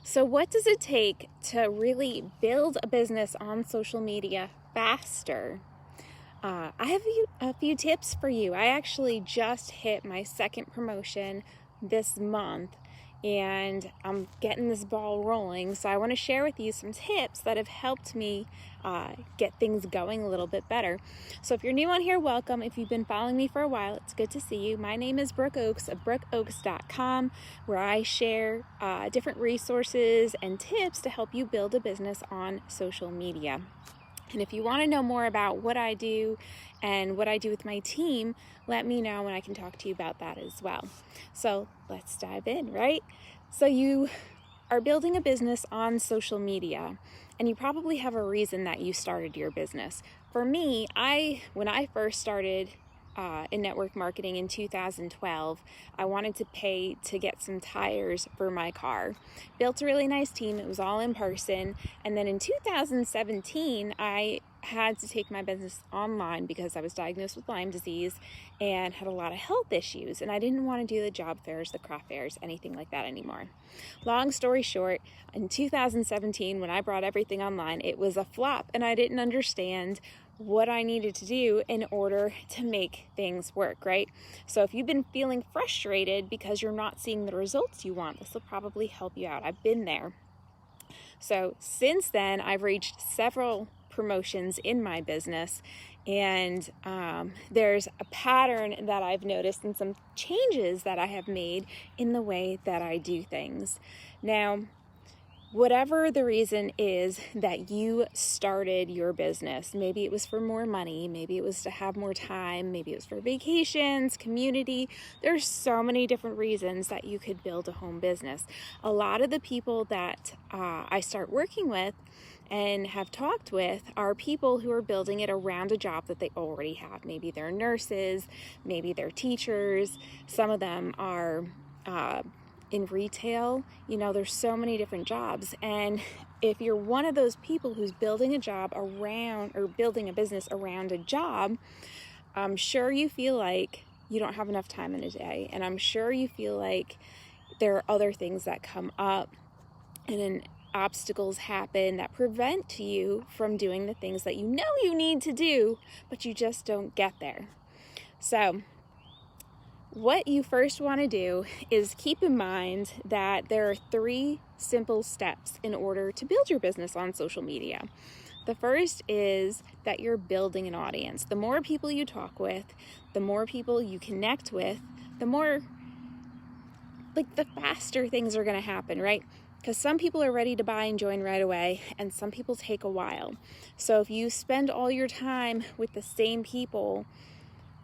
So what does it take to really build a business on social media faster? I have a few tips for you. I actually just hit my second promotion this month and I'm getting this ball rolling. So I want to share with you some tips that have helped me get things going a little bit better. So if you're new on here, welcome. If you've been following me for a while, it's good to see you. My name is Brooke Oaks of brookeoaks.com, where I share different resources and tips to help you build a business on social media. And if you want to know more about what I do and what I do with my team, let me know and I can talk to you about that as well. So let's dive in, right? So you are building a business on social media, and you probably have a reason that you started your business. For me, when I first started in network marketing in 2012, I wanted to pay to get some tires for my car. Built a really nice team. It was all in person. And then in 2017, I had to take my business online because I was diagnosed with Lyme disease and had a lot of health issues. And I didn't want to do the job fairs, the craft fairs, anything like that anymore. Long story short, in 2017, when I brought everything online, it was a flop and I didn't understand what I needed to do in order to make things work, right? So if you've been feeling frustrated because you're not seeing the results you want, this will probably help you out. I've been there. So since then, I've reached several promotions in my business, and there's a pattern that I've noticed and some changes that I have made in the way that I do things. Now, whatever the reason is that you started your business, maybe it was for more money, maybe it was to have more time, maybe it was for vacations, community. There's so many different reasons that you could build a home business. A lot of the people that I start working with and have talked with are people who are building it around a job that they already have. Maybe they're nurses, maybe they're teachers. Some of them are in retail. There's so many different jobs. And if you're one of those people who's building a job around or building a business around a job, I'm sure you feel like you don't have enough time in a day. And I'm sure you feel like there are other things that come up and then obstacles happen that prevent you from doing the things that you know you need to do, but you just don't get there. So what you first want to do is keep in mind that there are 3 simple steps in order to build your business on social media. The first is that you're building an audience. The more people you talk with, the more people you connect with, the faster things are going to happen, right? Because some people are ready to buy and join right away, and some people take a while. So if you spend all your time with the same people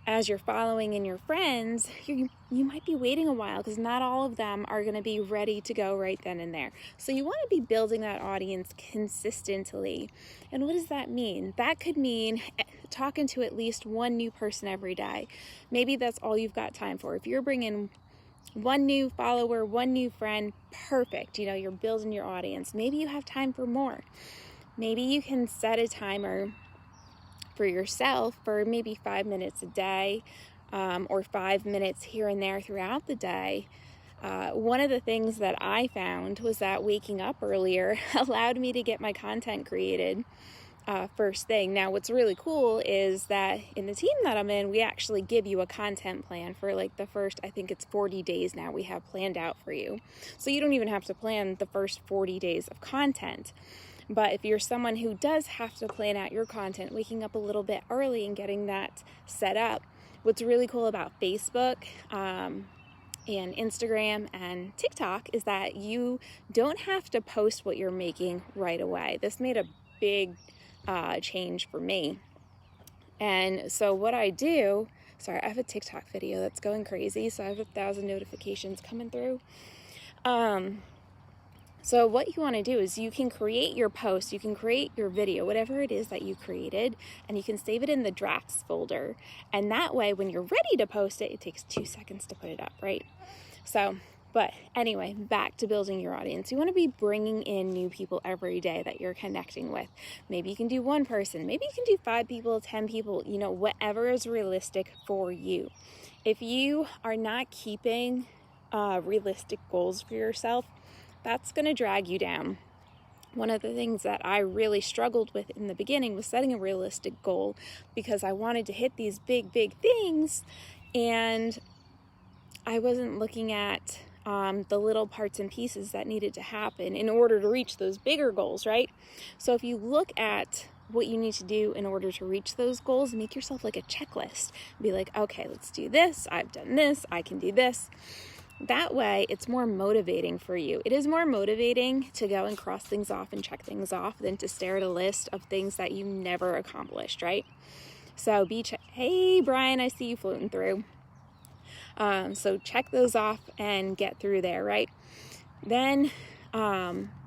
as you're following and your friends, you might be waiting a while because not all of them are going to be ready to go right then and there. So you want to be building that audience consistently. And what does that mean? That could mean talking to at least one new person every day. Maybe that's all you've got time for. If you're bringing one new follower, one new friend, perfect. You're building your audience. Maybe you have time for more. Maybe you can set a timer for yourself for maybe 5 minutes a day, or 5 minutes here and there throughout the day. One of the things that I found was that waking up earlier allowed me to get my content created first thing. Now, what's really cool is that in the team that I'm in, we actually give you a content plan for the first, I think it's 40 days now we have planned out for you. So you don't even have to plan the first 40 days of content. But if you're someone who does have to plan out your content, waking up a little bit early and getting that set up, what's really cool about Facebook and Instagram and TikTok is that you don't have to post what you're making right away. This made a big change for me. And so what I do, I have a TikTok video that's going crazy, so I have 1,000 notifications coming through. So what you want to do is you can create your post, you can create your video, whatever it is that you created, and you can save it in the drafts folder. And that way, when you're ready to post it, it takes 2 seconds to put it up, right? But anyway, back to building your audience. You want to be bringing in new people every day that you're connecting with. Maybe you can do 1 person, maybe you can do 5 people, 10 people, whatever is realistic for you. If you are not keeping realistic goals for yourself, that's going to drag you down. One of the things that I really struggled with in the beginning was setting a realistic goal, because I wanted to hit these big, big things, and I wasn't looking at the little parts and pieces that needed to happen in order to reach those bigger goals, right? So if you look at what you need to do in order to reach those goals, make yourself like a checklist. Be like, okay, let's do this. I've done this. I can do this. That way, it's more motivating for you. It is more motivating to go and cross things off and check things off than to stare at a list of things that you never accomplished, right? So hey, Brian, I see you floating through. So check those off and get through there, right? Then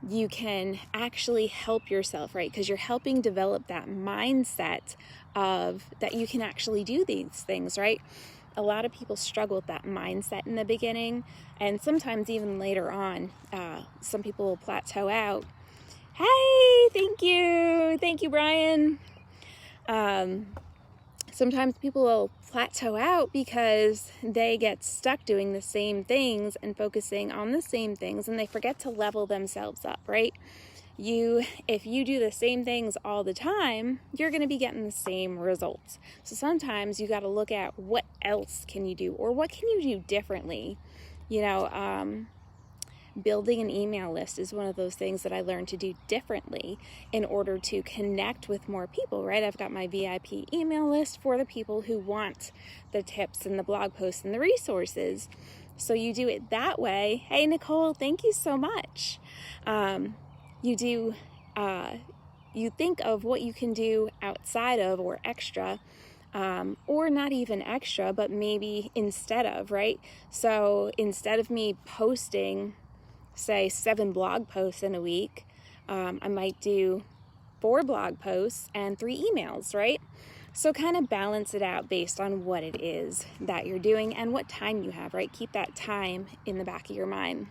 you can actually help yourself, right? Because you're helping develop that mindset of that you can actually do these things, right? A lot of people struggle with that mindset in the beginning, and sometimes even later on, some people will plateau out. Hey, thank you, Brian. Sometimes people will plateau out because they get stuck doing the same things and focusing on the same things, and they forget to level themselves up, right? If you do the same things all the time, you're going to be getting the same results. So sometimes you got to look at what else can you do, or what can you do differently. Building an email list is one of those things that I learned to do differently in order to connect with more people, right? I've got my VIP email list for the people who want the tips and the blog posts and the resources. So you do it that way. Hey, Nicole, thank you so much. You think of what you can do outside of or extra, or not even extra, but maybe instead of, right? So instead of me posting, say, 7 blog posts in a week, I might do 4 blog posts and 3 emails, right? So kind of balance it out based on what it is that you're doing and what time you have, right? Keep that time in the back of your mind.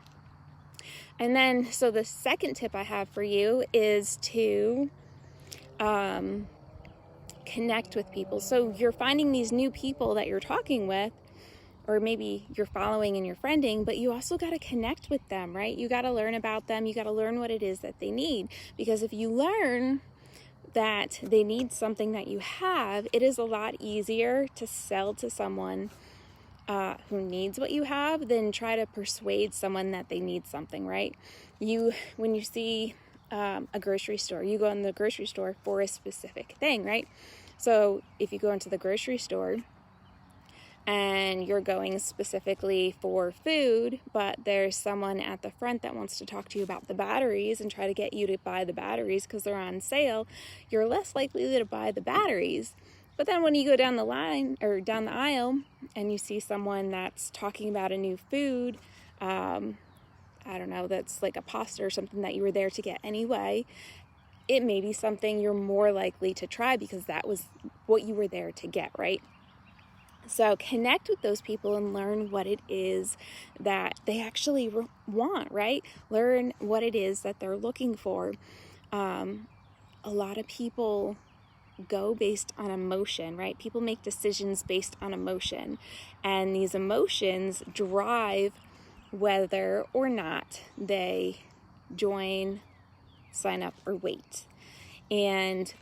And then, so the second tip I have for you is to connect with people. So you're finding these new people that you're talking with, or maybe you're following and you're friending, but you also got to connect with them, right? You got to learn about them. You got to learn what it is that they need. Because if you learn that they need something that you have, it is a lot easier to sell to someone who needs what you have than try to persuade someone that they need something, right? When you see a grocery store, you go in the grocery store for a specific thing, right? So if you go into the grocery store and you're going specifically for food, but there's someone at the front that wants to talk to you about the batteries and try to get you to buy the batteries because they're on sale, you're less likely to buy the batteries. But then when you go down the line or down the aisle and you see someone that's talking about a new food, I don't know, that's like a pasta or something that you were there to get anyway, it may be something you're more likely to try because that was what you were there to get, right? So connect with those people and learn what it is that they actually want, right? Learn what it is that they're looking for. A lot of people go based on emotion, right? People make decisions based on emotion, and these emotions drive whether or not they join, sign up, or wait. And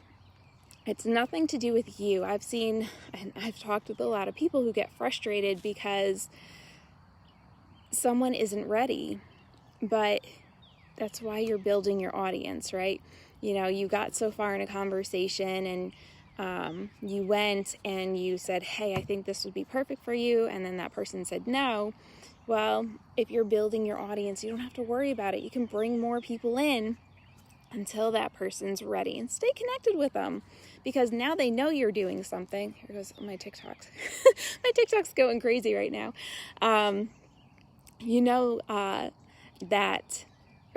it's nothing to do with you. I've seen, and I've talked with a lot of people who get frustrated because someone isn't ready, but that's why you're building your audience, right? You know, you got so far in a conversation and you went and you said, hey, I think this would be perfect for you. And then that person said no. Well, if you're building your audience, you don't have to worry about it. You can bring more people in until that person's ready and stay connected with them because now they know you're doing something. Here goes my TikToks. My TikTok's going crazy right now.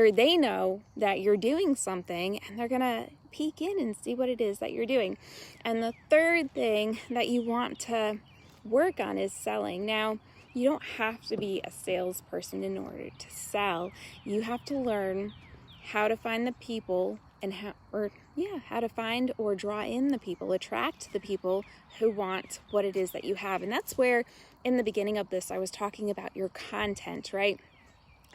They know that you're doing something and they're going to peek in and see what it is that you're doing. And the third thing that you want to work on is selling. Now, you don't have to be a salesperson in order to sell. You have to learn how to find the people and how to find or draw in the people, attract the people who want what it is that you have. And that's where in the beginning of this, I was talking about your content, right?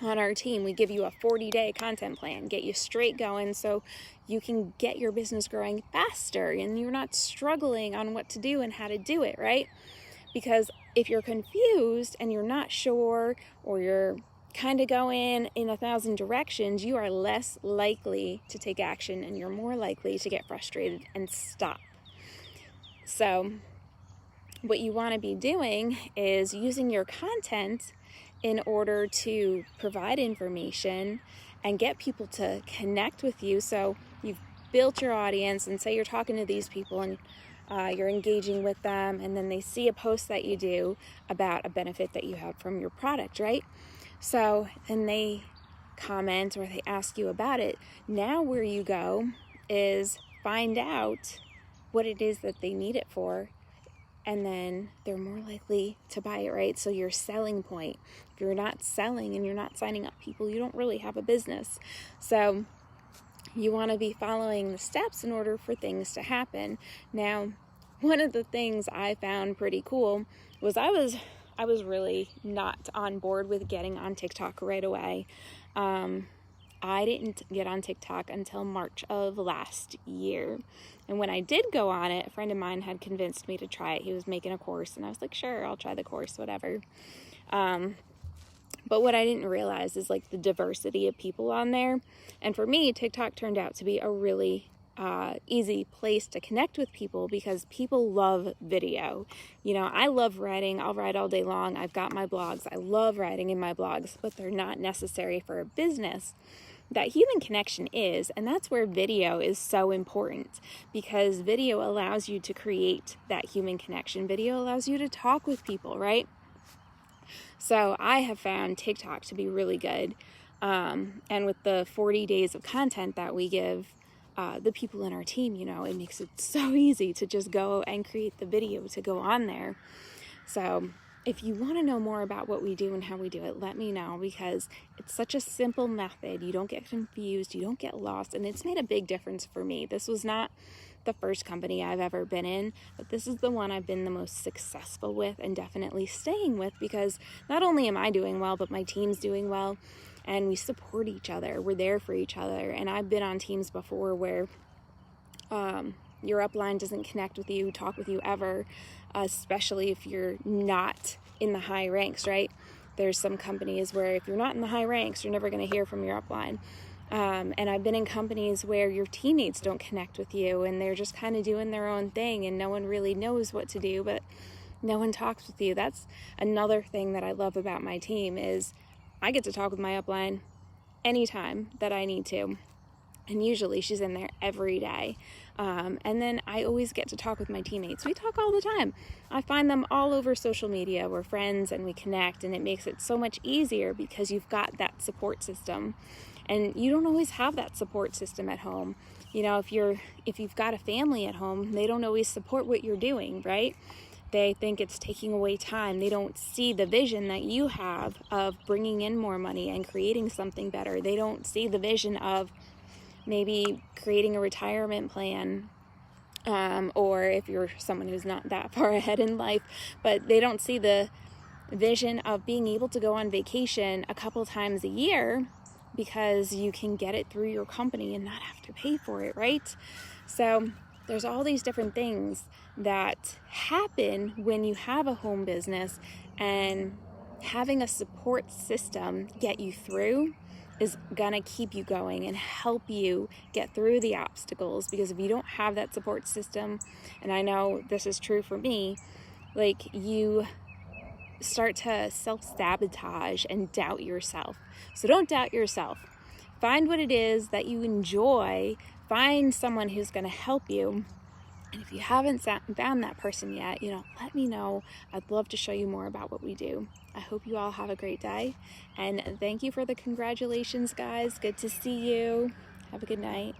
on our team, we give you a 40-day content plan, get you straight going so you can get your business growing faster and you're not struggling on what to do and how to do it, right? Because if you're confused and you're not sure, or you're kind of going in 1,000 directions, you are less likely to take action and you're more likely to get frustrated and stop. So what you want to be doing is using your content in order to provide information and get people to connect with you. So you've built your audience, and say you're talking to these people and you're engaging with them, and then they see a post that you do about a benefit that you have from your product, right? So then they comment or they ask you about it. Now where you go is find out what it is that they need it for, and then they're more likely to buy it, right? So your selling point. If you're not selling and you're not signing up people, you don't really have a business. So you want to be following the steps in order for things to happen. Now, one of the things I found pretty cool was I was really not on board with getting on TikTok right away. I didn't get on TikTok until March of last year. And when I did go on it, a friend of mine had convinced me to try it. He was making a course, and I was like, sure, I'll try the course, whatever. But what I didn't realize is like the diversity of people on there. And for me, TikTok turned out to be a really easy place to connect with people, because people love video. You know, I love writing. I'll write all day long. I've got my blogs. I love writing in my blogs, but they're not necessary for a business. That human connection is, and that's where video is so important, because video allows you to create that human connection. Video allows you to talk with people, right? So I have found TikTok to be really good. And with the 40 days of content that we give the people in our team, you know, it makes it so easy to just go and create the video to go on there. So if you want to know more about what we do and how we do it, let me know, because it's such a simple method. You don't get confused, you don't get lost, and it's made a big difference for me. This was not the first company I've ever been in, but this is the one I've been the most successful with and definitely staying with, because not only am I doing well, but my team's doing well, and we support each other. We're there for each other. And I've been on teams before where your upline doesn't connect with you, talk with you ever, especially if you're not in the high ranks, right? There's some companies where if you're not in the high ranks, you're never going to hear from your upline. And I've been in companies where your teammates don't connect with you, and they're just kind of doing their own thing, and no one really knows what to do, but no one talks with you. That's another thing that I love about my team is I get to talk with my upline anytime that I need to. And usually she's in there every day. And then I always get to talk with my teammates. We talk all the time. I find them all over social media. We're friends and we connect, and it makes it so much easier because you've got that support system. And you don't always have that support system at home. You know, if you've got a family at home, they don't always support what you're doing, right? They think it's taking away time. They don't see the vision that you have of bringing in more money and creating something better. They don't see the vision of maybe creating a retirement plan, or if you're someone who's not that far ahead in life, but they don't see the vision of being able to go on vacation a couple times a year because you can get it through your company and not have to pay for it, right? So there's all these different things that happen when you have a home business, and having a support system get you through is gonna keep you going and help you get through the obstacles. Because if you don't have that support system, and I know this is true for me, like you start to self-sabotage and doubt yourself. So don't doubt yourself. Find what it is that you enjoy. Find someone who's going to help you. And if you haven't found that person yet, let me know. I'd love to show you more about what we do. I hope you all have a great day. And thank you for the congratulations, guys. Good to see you. Have a good night.